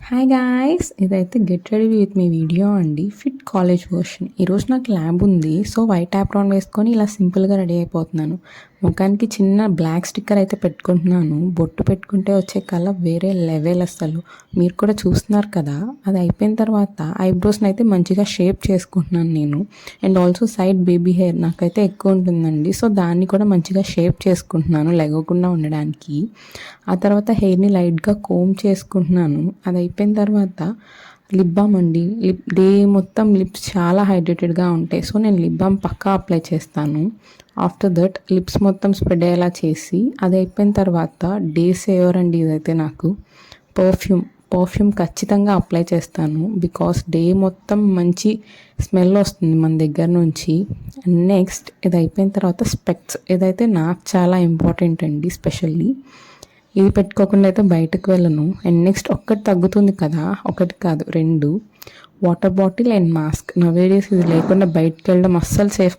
Hi guys, ఇదైతే get ready with me video అండి. Fit college version. ఈరోజు నాకు ల్యాబ్ ఉంది. సో వైట్ యాప్రాన్ వేసుకొని ఇలా సింపుల్గా రెడీ అయిపోతున్నాను. ముఖానికి చిన్న బ్లాక్ స్టిక్కర్ అయితే పెట్టుకుంటున్నాను. బొట్టు పెట్టుకుంటే వచ్చే కలర్ వేరే లెవెల్ అసలు. మీరు కూడా చూస్తున్నారు కదా. అది అయిపోయిన తర్వాత ఐబ్రోస్ని అయితే మంచిగా షేప్ చేసుకుంటున్నాను నేను. And also side baby hair నాకైతే ఎక్కువ ఉంటుందండి. సో దాన్ని కూడా మంచిగా షేప్ చేసుకుంటున్నాను లెగకుండా ఉండడానికి. ఆ తర్వాత హెయిర్ని లైట్గా కోమ్ చేసుకుంటున్నాను. అది అయిపోయిన తర్వాత లిప్ బామ్ అండి. డే మొత్తం లిప్స్ చాలా హైడ్రేటెడ్గా ఉంటాయి. సో నేను లిప్ బామ్ పక్కా అప్లై చేస్తాను. ఆఫ్టర్ దట్ లిప్స్ మొత్తం స్ప్రెడ్ అయ్యేలా చేసి అది అయిపోయిన తర్వాత డే సేవర్ అండి. ఇదైతే నాకు పర్ఫ్యూమ్ ఖచ్చితంగా అప్లై చేస్తాను. బికాస్ డే మొత్తం మంచి స్మెల్ వస్తుంది మన దగ్గర నుంచి. అండ్ నెక్స్ట్ ఇది అయిపోయిన తర్వాత స్పెక్ట్స్. ఇదైతే నాకు చాలా ఇంపార్టెంట్ అండి. స్పెషల్లీ ఇది పెట్టుకోకుండా అయితే బయటకు వెళ్ళను. అండ్ నెక్స్ట్ ఒక్కటి తగ్గుతుంది కదా, ఒకటి కాదు 2 వాటర్ బాటిల్ అండ్ మాస్క్. నా వేరియస్ ఇది లేకుండా బయటకు వెళ్ళడం అస్సలు సేఫ్